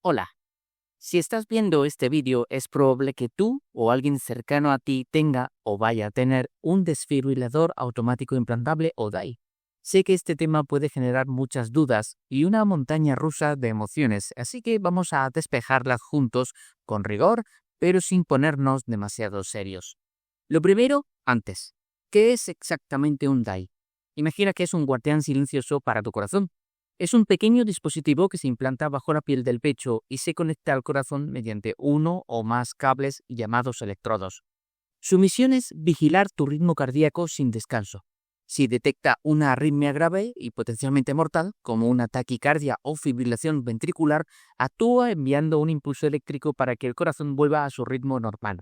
Hola, si estás viendo este vídeo es probable que tú o alguien cercano a ti tenga o vaya a tener un desfibrilador automático implantable o DAI. Sé que este tema puede generar muchas dudas y una montaña rusa de emociones, así que vamos a despejarlas juntos con rigor, pero sin ponernos demasiado serios. Lo primero, antes, ¿qué es exactamente un DAI? Imagina que es un guardián silencioso para tu corazón. Es un pequeño dispositivo que se implanta bajo la piel del pecho y se conecta al corazón mediante uno o más cables llamados electrodos. Su misión es vigilar tu ritmo cardíaco sin descanso. Si detecta una arritmia grave y potencialmente mortal, como una taquicardia o fibrilación ventricular, actúa enviando un impulso eléctrico para que el corazón vuelva a su ritmo normal.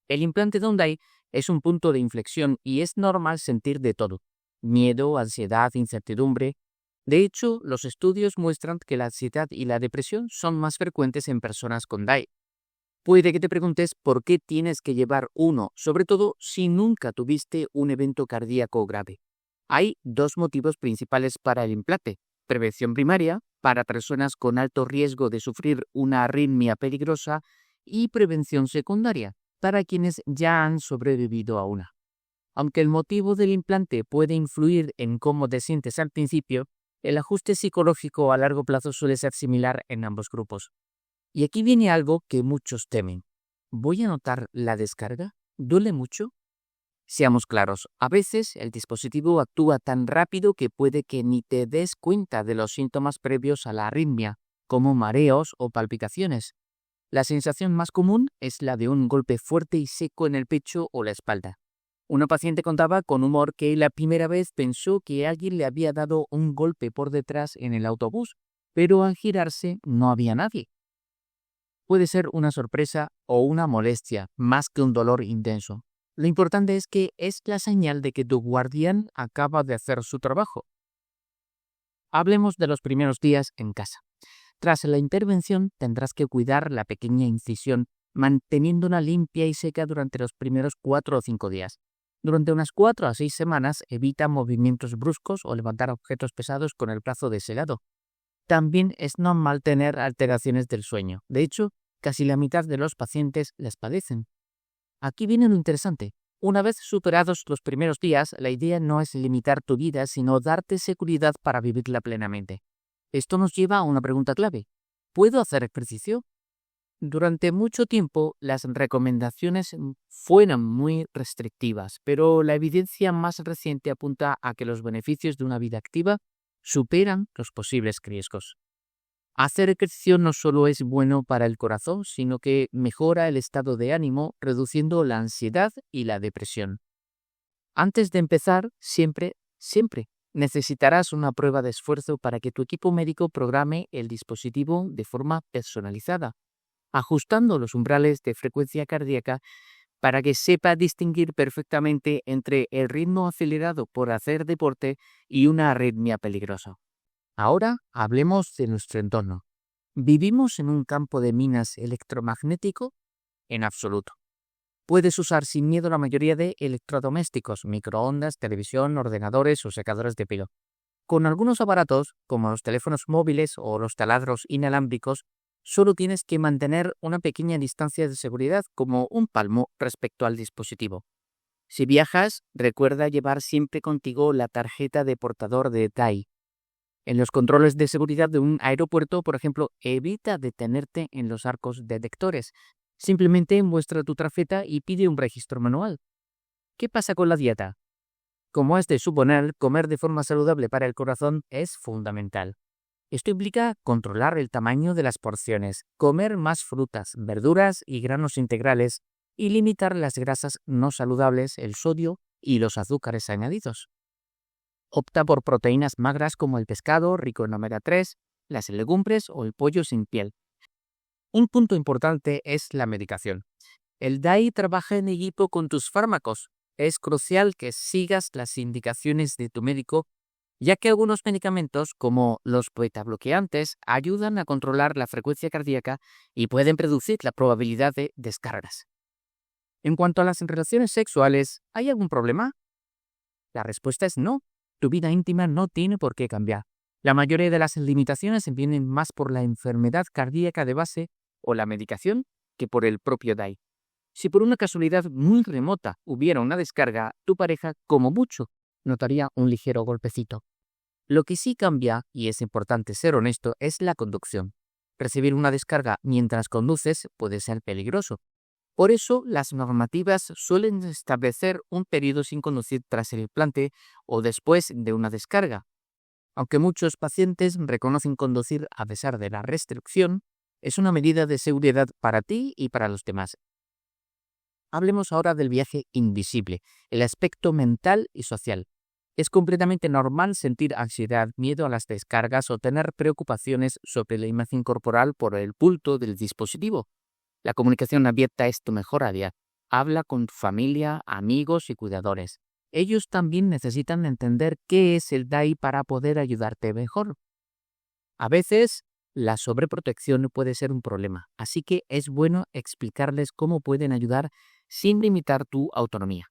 El implante de un DAI es un punto de inflexión y es normal sentir de todo: miedo, ansiedad, incertidumbre. De hecho, los estudios muestran que la ansiedad y la depresión son más frecuentes en personas con DAI. Puede que te preguntes por qué tienes que llevar uno, sobre todo si nunca tuviste un evento cardíaco grave. Hay dos motivos principales para el implante: prevención primaria, para personas con alto riesgo de sufrir una arritmia peligrosa, y prevención secundaria, para quienes ya han sobrevivido a una. Aunque el motivo del implante puede influir en cómo te sientes al principio, el ajuste psicológico a largo plazo suele ser similar en ambos grupos. Y aquí viene algo que muchos temen. ¿Voy a notar la descarga? ¿Duele mucho? Seamos claros, a veces el dispositivo actúa tan rápido que puede que ni te des cuenta de los síntomas previos a la arritmia, como mareos o palpitaciones. La sensación más común es la de un golpe fuerte y seco en el pecho o la espalda. Una paciente contaba con humor que la primera vez pensó que alguien le había dado un golpe por detrás en el autobús, pero al girarse no había nadie. Puede ser una sorpresa o una molestia, más que un dolor intenso. Lo importante es que es la señal de que tu guardián acaba de hacer su trabajo. Hablemos de los primeros días en casa. Tras la intervención tendrás que cuidar la pequeña incisión, manteniéndola limpia y seca durante los primeros 4 o 5 días. Durante unas 4 a 6 semanas evita movimientos bruscos o levantar objetos pesados con el brazo deselado. También es normal tener alteraciones del sueño. De hecho, casi la mitad de los pacientes las padecen. Aquí viene lo interesante. Una vez superados los primeros días, la idea no es limitar tu vida, sino darte seguridad para vivirla plenamente. Esto nos lleva a una pregunta clave: ¿puedo hacer ejercicio? Durante mucho tiempo, las recomendaciones fueron muy restrictivas, pero la evidencia más reciente apunta a que los beneficios de una vida activa superan los posibles riesgos. Hacer ejercicio no solo es bueno para el corazón, sino que mejora el estado de ánimo, reduciendo la ansiedad y la depresión. Antes de empezar, siempre necesitarás una prueba de esfuerzo para que tu equipo médico programe el dispositivo de forma personalizada, ajustando los umbrales de frecuencia cardíaca para que sepa distinguir perfectamente entre el ritmo acelerado por hacer deporte y una arritmia peligrosa. Ahora hablemos de nuestro entorno. ¿Vivimos en un campo de minas electromagnético? En absoluto. Puedes usar sin miedo la mayoría de electrodomésticos: microondas, televisión, ordenadores o secadores de pelo. Con algunos aparatos, como los teléfonos móviles o los taladros inalámbricos, solo tienes que mantener una pequeña distancia de seguridad, como un palmo, respecto al dispositivo. Si viajas, recuerda llevar siempre contigo la tarjeta de portador de DAI. En los controles de seguridad de un aeropuerto, por ejemplo, evita detenerte en los arcos detectores. Simplemente muestra tu tarjeta y pide un registro manual. ¿Qué pasa con la dieta? Como es de suponer, comer de forma saludable para el corazón es fundamental. Esto implica controlar el tamaño de las porciones, comer más frutas, verduras y granos integrales, y limitar las grasas no saludables, el sodio y los azúcares añadidos. Opta por proteínas magras como el pescado, rico en omega 3, las legumbres o el pollo sin piel. Un punto importante es la medicación. El DAI trabaja en equipo con tus fármacos. Es crucial que sigas las indicaciones de tu médico, ya que algunos medicamentos, como los betabloqueantes, ayudan a controlar la frecuencia cardíaca y pueden reducir la probabilidad de descargas. En cuanto a las relaciones sexuales, ¿hay algún problema? La respuesta es no. Tu vida íntima no tiene por qué cambiar. La mayoría de las limitaciones vienen más por la enfermedad cardíaca de base o la medicación que por el propio DAI. Si por una casualidad muy remota hubiera una descarga, tu pareja, como mucho, notaría un ligero golpecito. Lo que sí cambia, y es importante ser honesto, es la conducción. Recibir una descarga mientras conduces puede ser peligroso. Por eso, las normativas suelen establecer un periodo sin conducir tras el implante o después de una descarga. Aunque muchos pacientes reconocen conducir a pesar de la restricción, es una medida de seguridad para ti y para los demás. Hablemos ahora del viaje invisible, el aspecto mental y social. Es completamente normal sentir ansiedad, miedo a las descargas o tener preocupaciones sobre la imagen corporal por el bulto del dispositivo. La comunicación abierta es tu mejor aliada. Habla con tu familia, amigos y cuidadores. Ellos también necesitan entender qué es el DAI para poder ayudarte mejor. A veces, la sobreprotección puede ser un problema, así que es bueno explicarles cómo pueden ayudar sin limitar tu autonomía.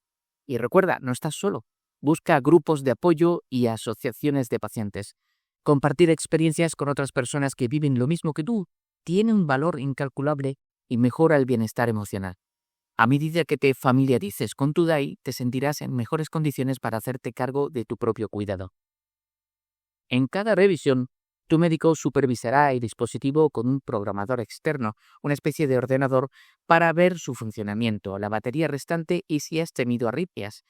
Y recuerda, no estás solo. Busca grupos de apoyo y asociaciones de pacientes. Compartir experiencias con otras personas que viven lo mismo que tú tiene un valor incalculable y mejora el bienestar emocional. A medida que te familiarices con tu DAI, te sentirás en mejores condiciones para hacerte cargo de tu propio cuidado. En cada revisión, tu médico supervisará el dispositivo con un programador externo, una especie de ordenador, para ver su funcionamiento, la batería restante y si has tenido arritmias.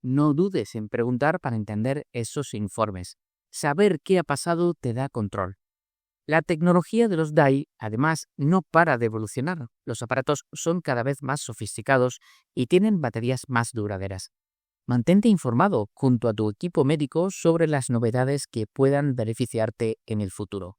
No dudes en preguntar para entender esos informes. Saber qué ha pasado te da control. La tecnología de los DAI, además, no para de evolucionar. Los aparatos son cada vez más sofisticados y tienen baterías más duraderas. Mantente informado junto a tu equipo médico sobre las novedades que puedan beneficiarte en el futuro.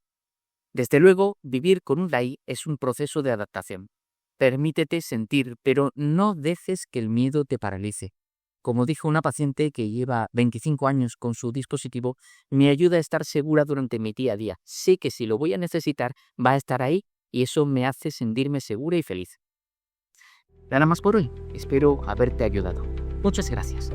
Desde luego, vivir con un DAI es un proceso de adaptación. Permítete sentir, pero no dejes que el miedo te paralice. Como dijo una paciente que lleva 25 años con su dispositivo, me ayuda a estar segura durante mi día a día. Sé que si lo voy a necesitar, va a estar ahí y eso me hace sentirme segura y feliz. Nada más por hoy. Espero haberte ayudado. Muchas gracias.